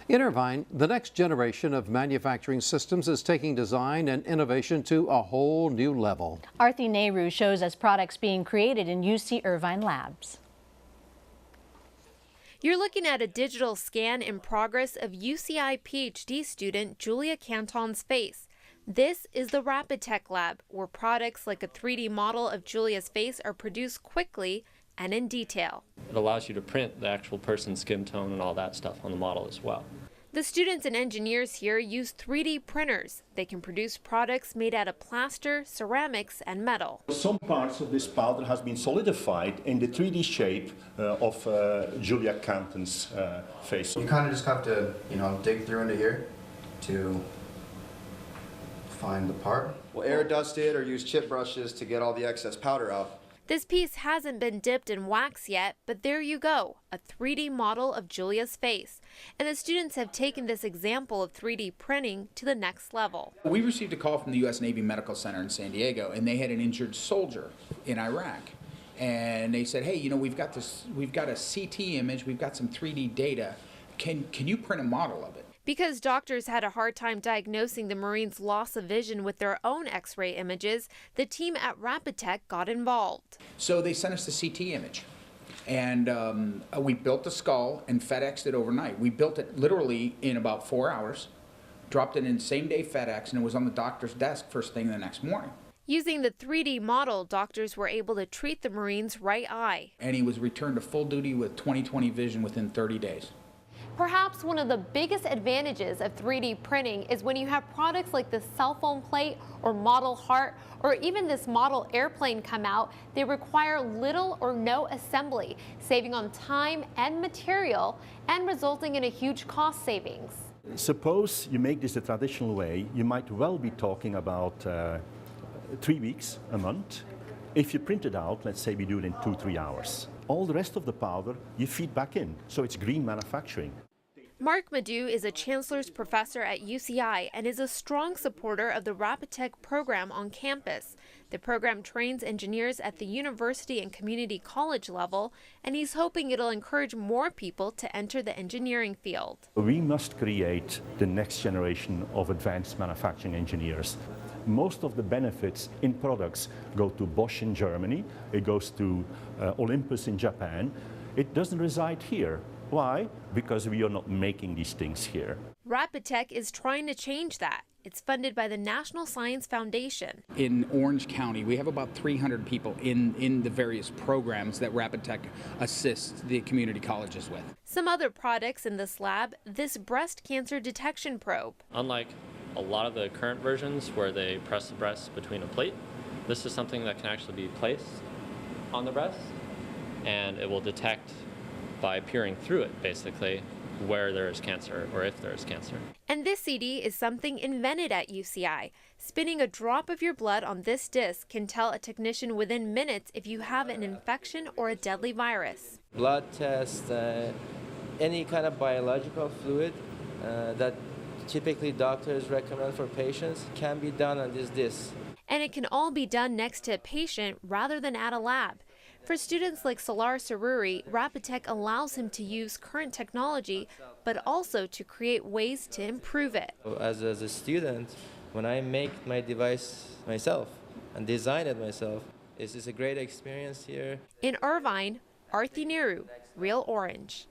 In Irvine, the next generation of manufacturing systems is taking design and innovation to a whole new level. Arti Nehru shows us products being created in UC Irvine labs. You're looking at a digital scan in progress of UCI PhD student Julia Canton's face. This is the Rapid Tech Lab, where products like a 3D model of Julia's face are produced quickly and in detail. It allows you to print the actual person's skin tone and all that stuff on the model as well. The students and engineers here use 3D printers. They can produce products made out of plaster, ceramics, and metal. Some parts of this powder has been solidified in the 3D shape of Julia Canton's face. You kind of just have to, dig through into here to find the part. We'll air dust it or use chip brushes to get all the excess powder out. This piece hasn't been dipped in wax yet, but there you go, a 3D model of Julia's face. And the students have taken this example of 3D printing to the next level. We received a call from the U.S. Navy Medical Center in San Diego, and they had an injured soldier in Iraq. And they said, hey, we've got a CT image, we've got some 3D data. Can you print a model of it? Because doctors had a hard time diagnosing the Marines' loss of vision with their own X-ray images, the team at Rapid Tech got involved. So they sent us the CT image, and we built the skull and FedExed it overnight. We built it literally in about 4 hours, dropped it in same-day FedEx, and it was on the doctor's desk first thing the next morning. Using the 3D model, doctors were able to treat the Marine's right eye. And he was returned to full duty with 20/20 vision within 30 days. Perhaps one of the biggest advantages of 3D printing is when you have products like this cell phone plate or model heart or even this model airplane come out, they require little or no assembly, saving on time and material and resulting in a huge cost savings. Suppose you make this the traditional way, you might well be talking about 3 weeks, a month. If you print it out, let's say we do it in 2-3 hours. All the rest of the powder you feed back in, so it's green manufacturing. Mark Madu is a chancellor's professor at UCI and is a strong supporter of the Rapid Tech program on campus. The program trains engineers at the university and community college level, and he's hoping it'll encourage more people to enter the engineering field. We must create the next generation of advanced manufacturing engineers. Most of the benefits in products go to Bosch in Germany, it goes to Olympus in Japan. It doesn't reside here. Why? Because we are not making these things here. Rapid Tech is trying to change that. It's funded by the National Science Foundation. In Orange County, we have about 300 people in the various programs that Rapid Tech assists the community colleges with. Some other products in this lab, this breast cancer detection probe. Unlike a lot of the current versions where they press the breast between a plate, this is something that can actually be placed on the breast, and it will detect by peering through it, basically, where there is cancer or if there is cancer. And this CD is something invented at UCI. Spinning a drop of your blood on this disc can tell a technician within minutes if you have an infection or a deadly virus. Blood test, any kind of biological fluid that typically doctors recommend for patients can be done on this disc. And it can all be done next to a patient rather than at a lab. For students like Salar Saruri, Rapid Tech allows him to use current technology, but also to create ways to improve it. As a student, when I make my device myself and design it myself, it's a great experience here. In Irvine, Arti Nehru, Real Orange.